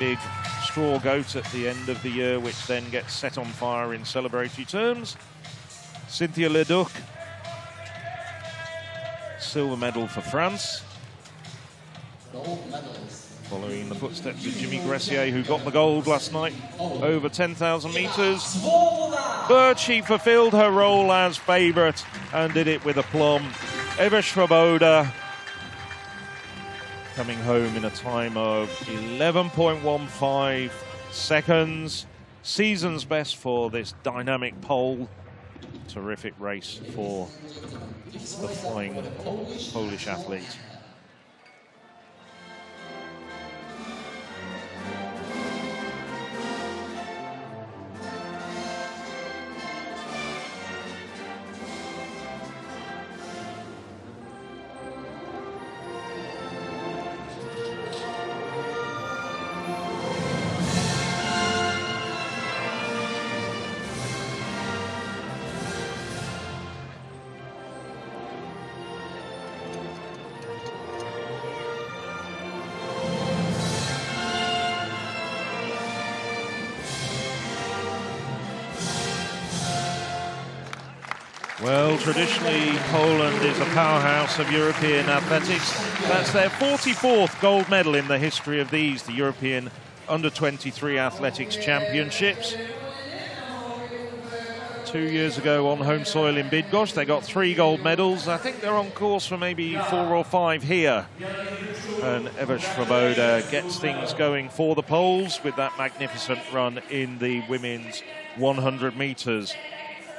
big straw goat at the end of the year, which then gets set on fire in celebratory terms. Cynthia Leduc, silver medal for France. Following in the footsteps of Jimmy Gressier, who got the gold last night over 10,000 metres. But she fulfilled her role as favourite and did it with aplomb. Eva Svoboda coming home in a time of 11.15 seconds. Season's best for this dynamic pole. Terrific race for the flying Polish athlete. Well, traditionally, Poland is a powerhouse of European athletics. That's their 44th gold medal in the history of these, the European Under-23 Athletics Championships. 2 years ago on home soil in Bydgoszcz, they got 3 gold medals. I think they're on course for maybe 4 or 5 here. And Eva Svoboda gets things going for the Poles with that magnificent run in the women's 100 metres.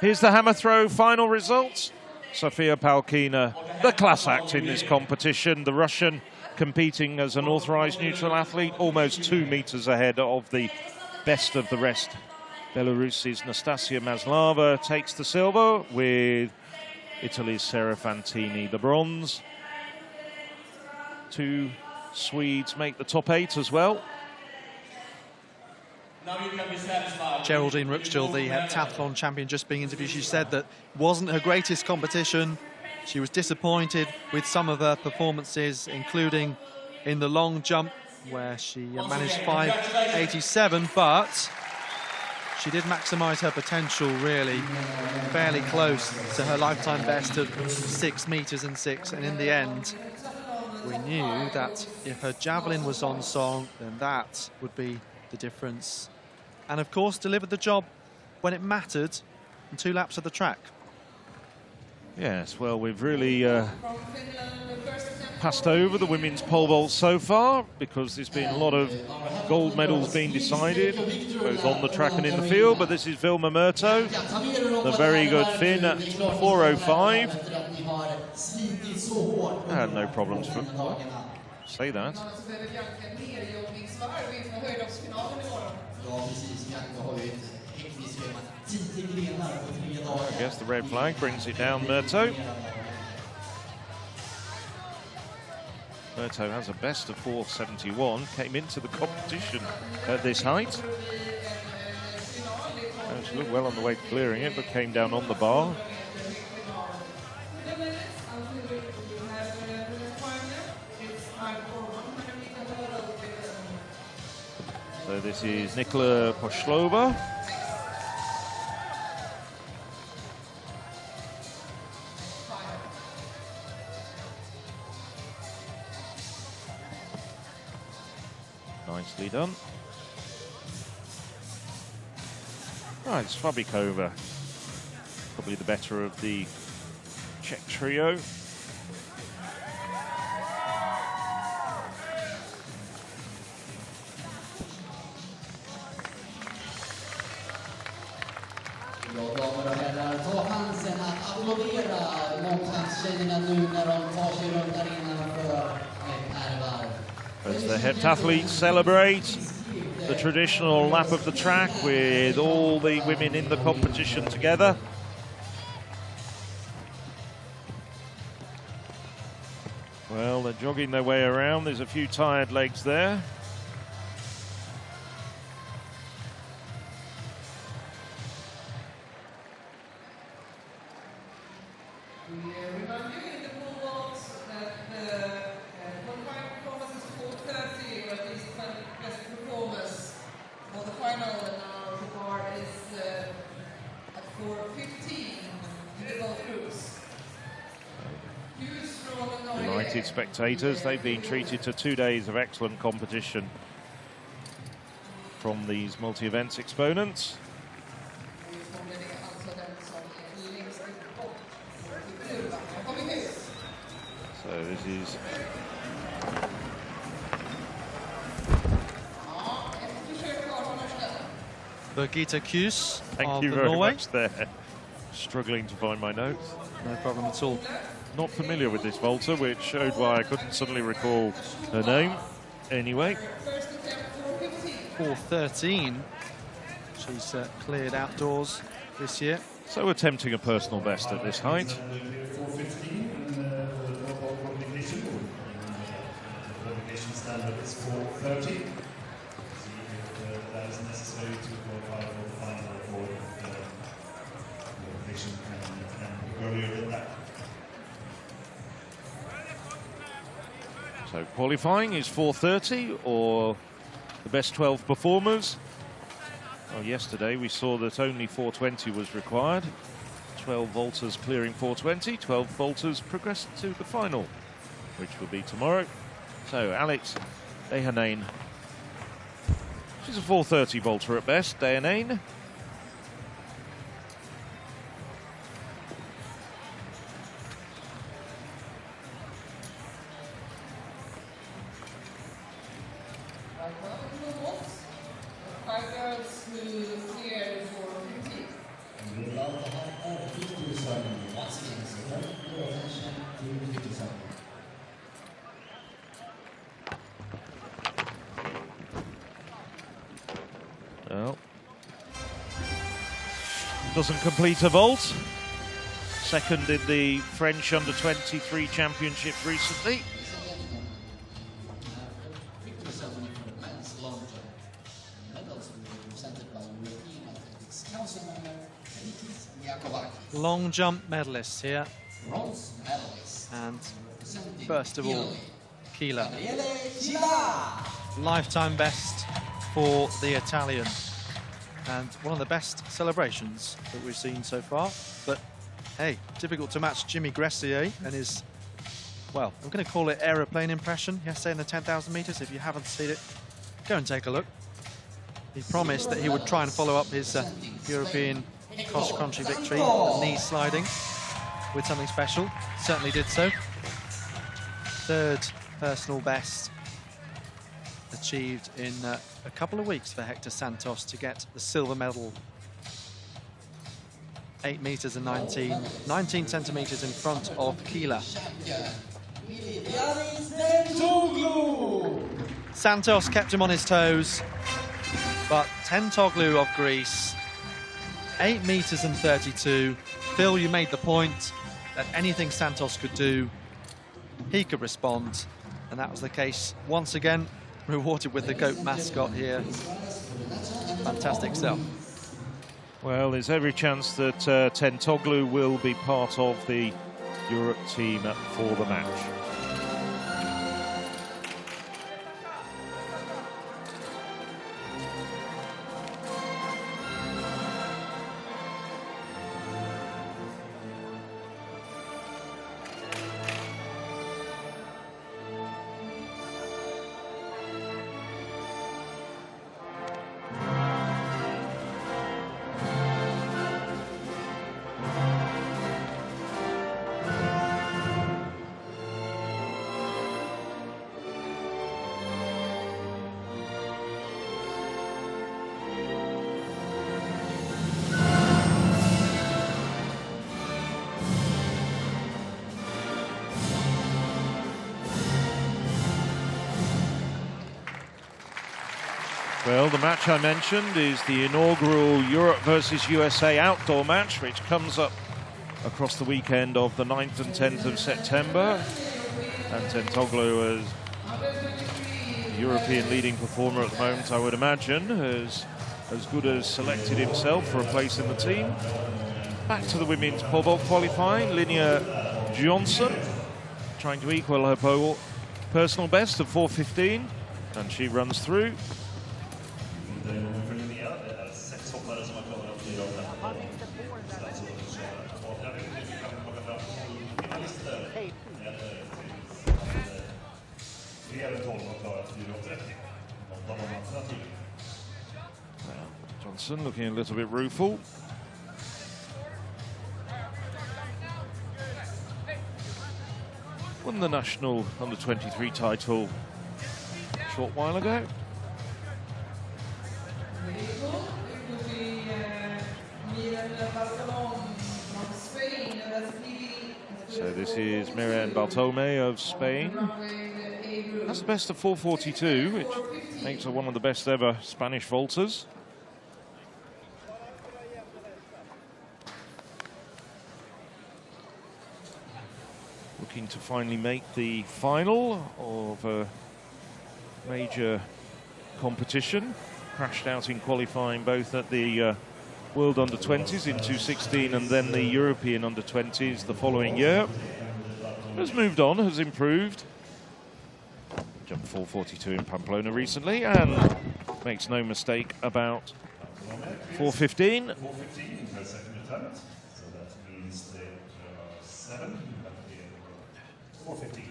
Here's the hammer throw final results. Sofia Palkina, the class act in this competition. The Russian competing as an authorised neutral athlete, almost 2 metres ahead of the best of the rest. Belarus's Nastasia Maslava takes the silver, with Italy's Sarah Fantini the bronze. 2 Swedes make the top 8 as well. Geraldine Ruckstill, the decathlon champion, just being interviewed, she said that wasn't her greatest competition. She was disappointed with some of her performances, including in the long jump, where she managed 5.87, but she did maximise her potential, really, fairly close to her lifetime best of 6 metres and 6, and in the end, we knew that if her javelin was on song, then that would be the difference. And of course delivered the job when it mattered in 2 laps of the track. Yes, well, we've really passed over the women's pole vault so far, because there's been a lot of gold medals being decided, both on the track and in the field. But this is Vilma Murto, the very good Finn at 4:05. I had no problems for say that. I guess the red flag brings it down, Murto. Murto has a best of 4:71, came into the competition at this height. She looked well on the way to clearing it, but came down on the bar. So this is Nikola Poshlova. Nicely done. Right, it's Fabikova, probably the better of the Czech trio. As the heptathletes celebrate the traditional lap of the track with all the women in the competition together. Well, they're jogging their way around. There's a few tired legs there. dedicated spectators. They've been treated to 2 days of excellent competition from these multi-events exponents. So this is Birgitte Kjus Thank you of very Norway. much there. Struggling to find my notes. No problem at all. Not familiar with this vaulter, which showed why I couldn't suddenly recall her name. Anyway. 4:13. She's cleared outdoors this year. So attempting a personal best at this height. Standard is 4:30. That is necessary to qualify for the final for qualification and earlier than that. So qualifying is 4:30, or the best 12 performers. Well, yesterday we saw that only 4:20 was required. 12 vaulters clearing 4:20, 12 vaulters progressed to the final, which will be tomorrow. So Alex Dehanane, she's a 4:30 vaulter at best, Dehanane. Well, doesn't complete a vault. Second in the French under-23 championships recently. Long jump medalists here. And first of all, Keela. Lifetime best for the Italian. And one of the best celebrations that we've seen so far. But hey, difficult to match Jimmy Gressier and his, well, I'm going to call it aeroplane impression yesterday in the 10,000 meters. If you haven't seen it, go and take a look. He promised that he would try and follow up his European cross-country victory, the knee sliding, with something special. Certainly did so. Third personal best achieved in a couple of weeks for Hector Santos to get the silver medal. 8 meters and 19 centimeters in front of Keela. Santos kept him on his toes, but Tentoglu of Greece, 8 meters and 32. Phil, you made the point that anything Santos could do, he could respond, and that was the case once again. Rewarded with the goat mascot here. Fantastic stuff. Well, there's every chance that Tentoglu will be part of the Europe team for the match. Well, the match I mentioned is the inaugural Europe versus USA outdoor match, which comes up across the weekend of the 9th and 10th of September. And Tentoglu, as the European leading performer at the moment, I would imagine, has as good as selected himself for a place in the team. Back to the women's pole vault qualifying. Linnea Johnson trying to equal her personal best of 4:15, and she runs through. Johnson looking a little bit rueful. Won the national under-23 title a short while ago. So this is Miriam Bartolome of Spain. That's the best of 4:42, which makes her one of the best ever Spanish vaulters. Looking to finally make the final of a major competition. Crashed out in qualifying both at the World Under-20s in 2016 and then the European Under-20s the following year. Has moved on, has improved. Jumped 4:42 in Pamplona recently and makes no mistake about 4:15. 4:15 her second attempt, so that means there are 7. 4:15.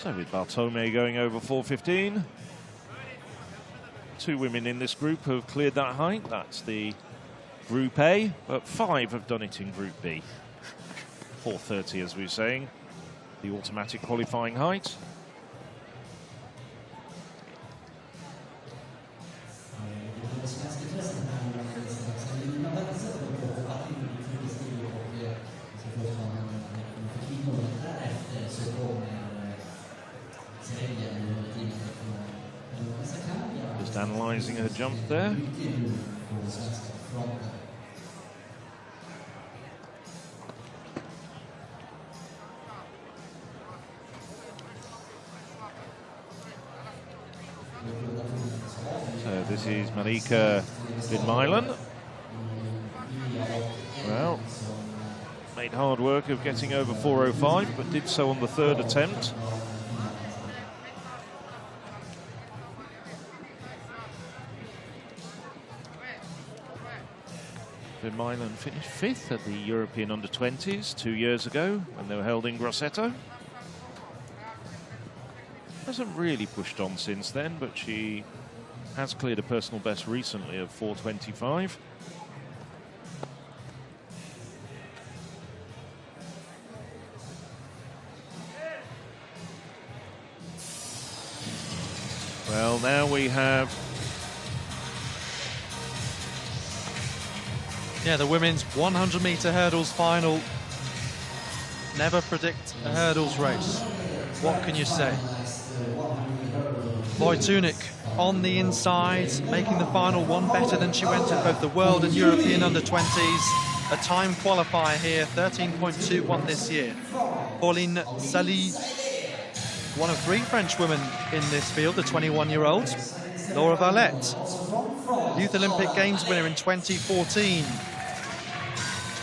So with Bartolome going over 4:15, 2 women in this group have cleared that height. That's the Group A, but 5 have done it in Group B. 4:30, as we were saying, the automatic qualifying height. Just analysing her jump there. So this is Marika Vinmailen. Well, made hard work of getting over 4:05, but did so on the 3rd attempt. Vinmailen finished 5th at the European Under-20s 2 years ago when they were held in Grosseto. Hasn't really pushed on since then, but she has cleared a personal best recently of 4:25. Well, now we have... Yeah, the women's 100-metre hurdles final. Never predict a hurdles race. What can you say? Wojtunik on the inside, making the final one better than she went at both the World and European Under-20s. A time qualifier here, 13.21 this year. Pauline Sally, one of 3 French women in this field, the 21-year-olds. Laura Valette, Youth Olympic Games winner in 2014.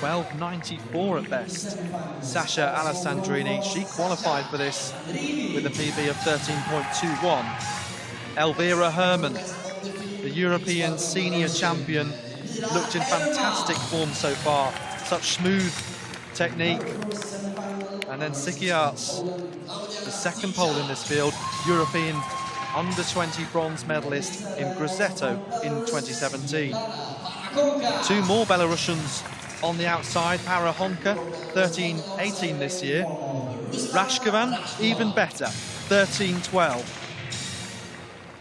12.94 at best. Sasha Alessandrini, she qualified for this with a PB of 13.21. Elvira Herman, the European senior champion, looked in fantastic form so far. Such smooth technique. And then Siki Arts, the second pole in this field, European under-20 bronze medalist in Grosseto in 2017. 2 more Belarusians on the outside, Para Honka, 13.18 this year. Rashkovan, even better, 13.12.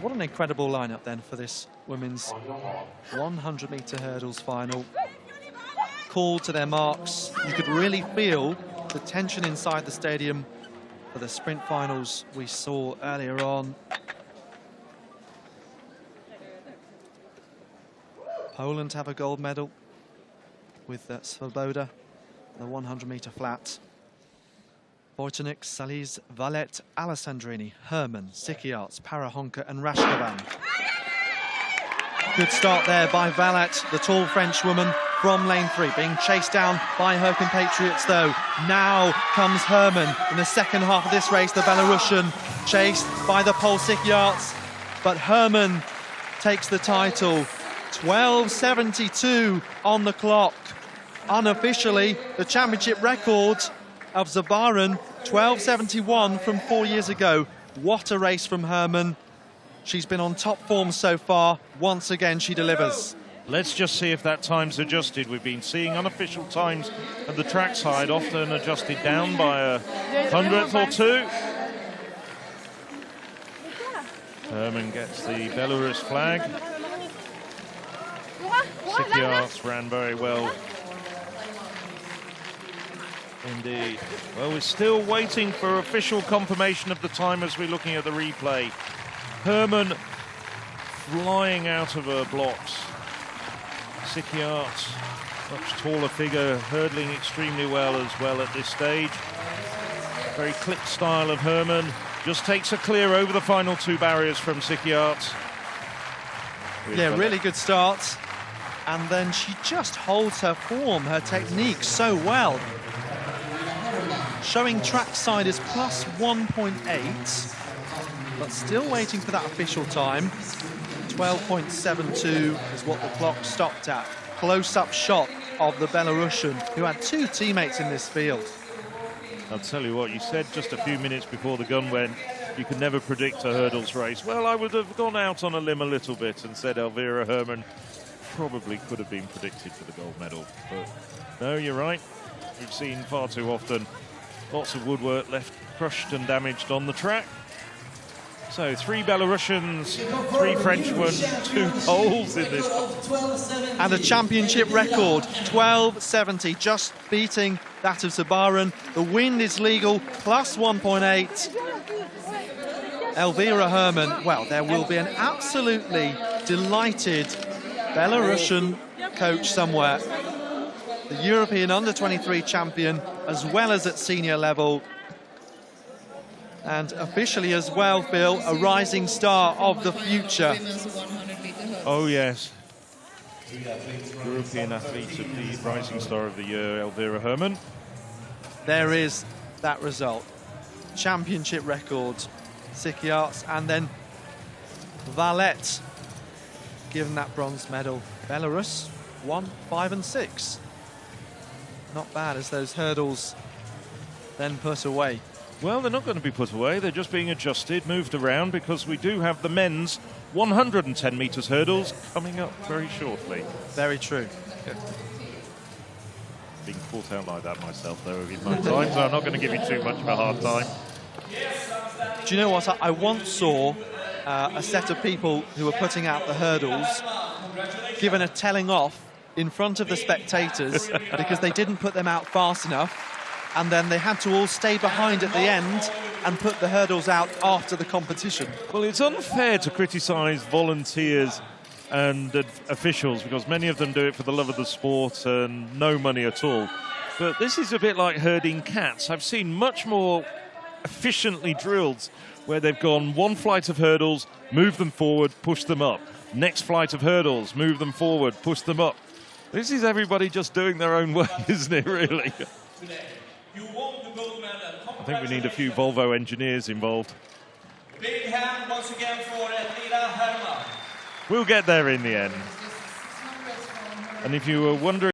What an incredible lineup then for this women's 100-metre hurdles final. Called to their marks. You could really feel the tension inside the stadium for the sprint finals we saw earlier on. Poland have a gold medal with Svoboda, the 100-metre flat. Wojtunik, Salis, Valette, Alessandrini, Herman, Sikiarts, Parahonka and Rashkovan. Good start there by Valette, the tall French woman from lane 3, being chased down by her compatriots though. Now comes Herman in the second half of this race, the Belarusian, chased by the Pole Sikiarts, but Herman takes the title. 12.72 on the clock. unofficially the championship record of Zabaran, 12.71 from 4 years ago. What a race from Herman. She's been on top form so far. Once again, she delivers. Let's just see if that time's adjusted. We've been seeing unofficial times at the trackside, often adjusted down by a hundredth or two. Herman gets the Belarus flag. Sikiarts ran very well indeed. Well, we're still waiting for official confirmation of the time as we're looking at the replay. Herman flying out of her blocks. Sikiarts, much taller figure, hurdling extremely well as well at this stage. Very click style of Herman. Just takes her clear over the final two barriers from Sikiarts. Yeah, really good start. And then she just holds her form, her technique so well. Showing trackside is plus 1.8, but still waiting for that official time. 12.72 is what the clock stopped at. Close-up shot of the Belarusian, who had two teammates in this field. I'll tell you what, you said just a few minutes before the gun went, you could never predict a hurdles race. Well, I would have gone out on a limb a little bit and said Elvira Herman probably could have been predicted for the gold medal. But no, you're right. We've seen far too often lots of woodwork left crushed and damaged on the track. So 3 Belarusians, 3 Frenchmen, 2 Poles in this. And a championship record, 12.70, just beating that of Zabaran. The wind is legal, plus 1.8. Elvira Herman, well, there will be an absolutely delighted Belarusian coach somewhere. The European under-23 champion, as well as at senior level. And officially as well, Phil, a rising star of the future. Oh, yes. European athlete of the Rising Star of the Year, Elvira Herman. There is that result. Championship record, Sikiarts, and then Valette given that bronze medal. Belarus 1, 5 and 6. Not bad as those hurdles then put away. Well, they're not going to be put away. They're just being adjusted, moved around, because we do have the men's 110 metres hurdles coming up very shortly. Very true. Being caught out like that myself, though, in my time, so I'm not going to give you too much of a hard time. Do you know what? I once saw a set of people who were putting out the hurdles given a telling off in front of the spectators because they didn't put them out fast enough. And then they had to all stay behind at the end and put the hurdles out after the competition. Well, it's unfair to criticise volunteers and officials because many of them do it for the love of the sport and no money at all. But this is a bit like herding cats. I've seen much more efficiently drilled where they've gone one flight of hurdles, move them forward, push them up. Next flight of hurdles, move them forward, push them up. This is everybody just doing their own way, isn't it, really? I think we need a few Volvo engineers involved. Big hand once again for Elvira Herman. We'll get there in the end. And if you were wondering